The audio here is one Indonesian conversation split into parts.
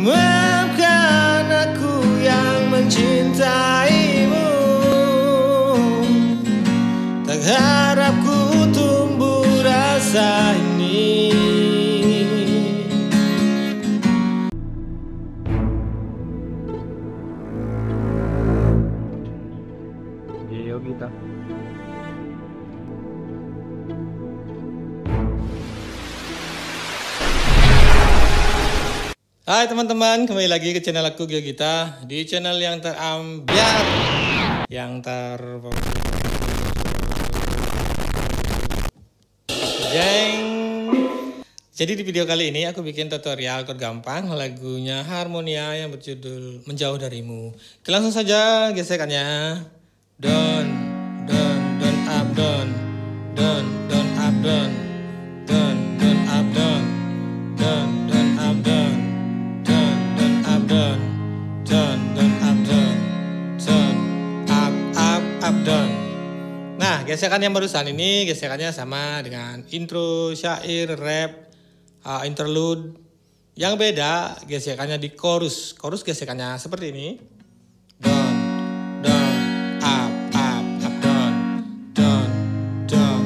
Maafkan aku yang mencintaimu, tak harap ku tumbuh rasa ini. Kita. Hai teman-teman, kembali lagi ke channel aku Geogita, di channel yang terambiar, yang Jeng. Jadi di video kali ini aku bikin tutorial chord gampang lagunya Harmonia yang berjudul Menjauh Darimu. Oke, langsung saja gesekannya. Down, up, down, up, down, up, down, up, down, up, down, up, down. Nah, gesekan yang barusan ini gesekannya sama dengan intro, syair, rap, interlude. Yang beda gesekannya di chorus. Chorus gesekannya seperti ini. Down, up, down, up, down, up, down.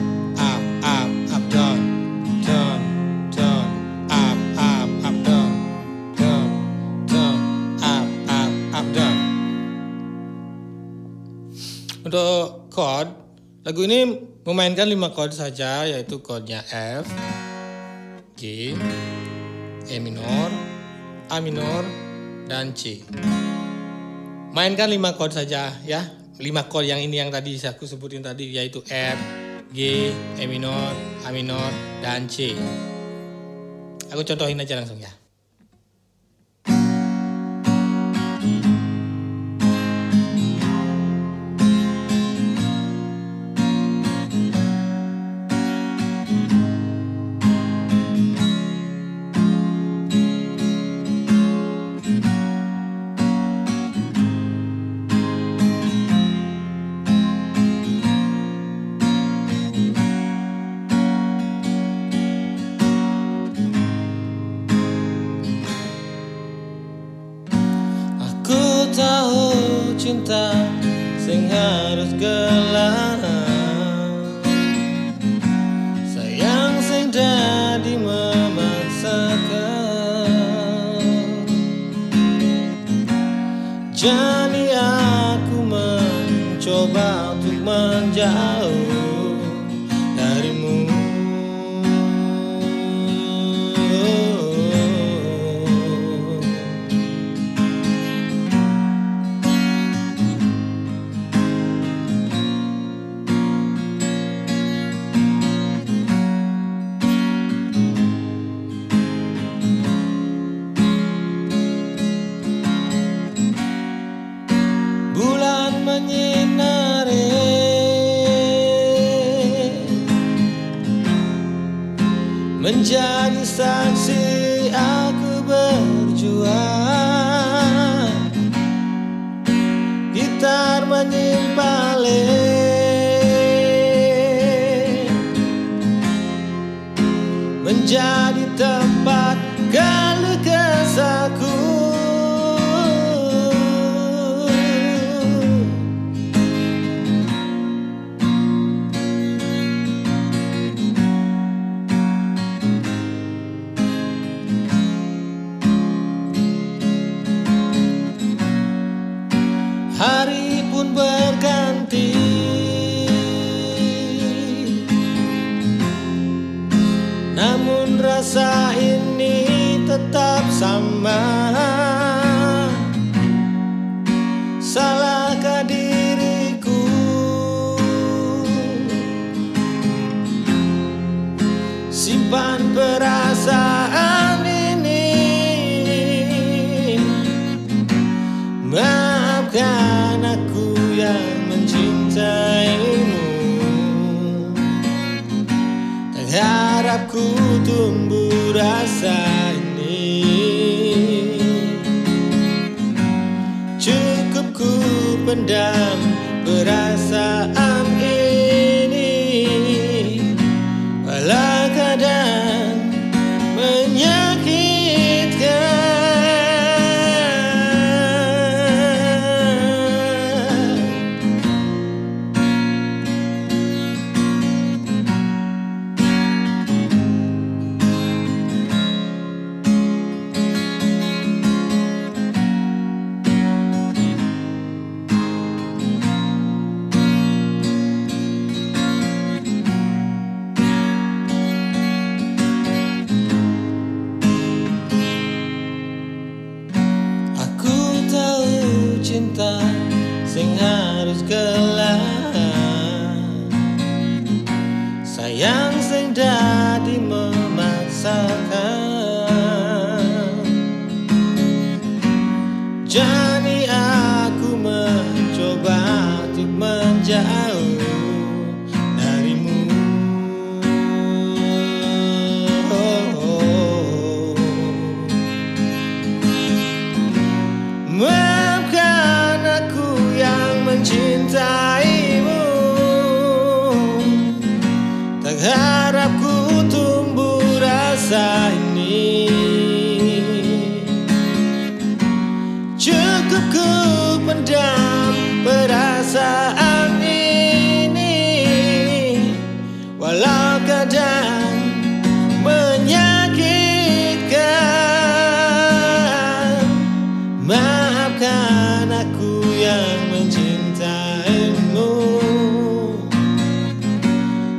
Untuk chord, lagu ini memainkan 5 chord saja, yaitu chordnya F, G, E minor, A minor, dan C. Mainkan 5 chord saja ya. 5 chord yang ini yang tadi aku sebutin tadi, yaitu F, G, E minor, A minor, dan C. Aku contohin aja langsung ya. Tahu cinta sing harus gelar, sayang sing dadi memaksakan. Jadi aku mencoba untuk menjauh darimu. Menyinari menjadi saksi aku berjuang, gitar menyimpali menjadi tempat keluh kesahku. Hari pun berganti, namun rasa ini tetap sama. Salahkah diriku? Simpan perasaan ini. Maafkan aku yang mencintaimu, tak harap ku tumbuh rasa ini. Cukup ku pendam perasaan ini, walau kadang menyakitkan. cinta sing harus gelar, sayang sing dadi memaksakan. Jadi aku mencoba untuk menjauh darimu. Maafkan aku yang mencintaimu, tak harap ku tumbuh rasa ini. Cukup ku pendam perasaan ini, walau kadang menyakitkan. Maafkan aku yang mencintaimu,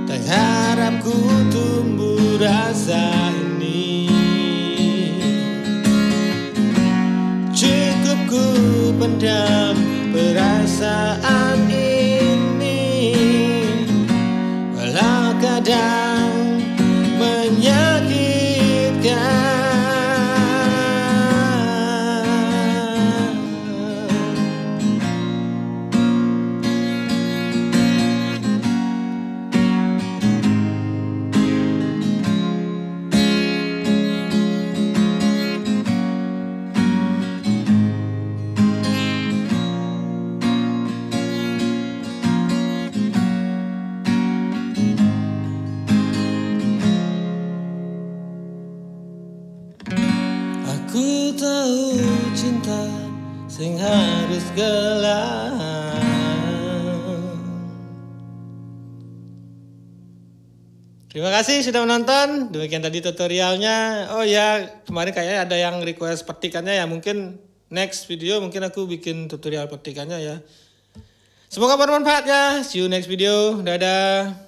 tak harap ku tumbuh rasa ini. Cukup ku pendam perasaan ini, walau kadang menyakitkan. Aku tahu cinta sing harus gelar. Terima kasih sudah menonton. Demikian tadi tutorialnya. Oh ya, kemarin kayaknya ada yang request petikannya ya. Mungkin next video mungkin aku bikin tutorial petikannya ya. Semoga bermanfaat ya. See you next video. Dadah.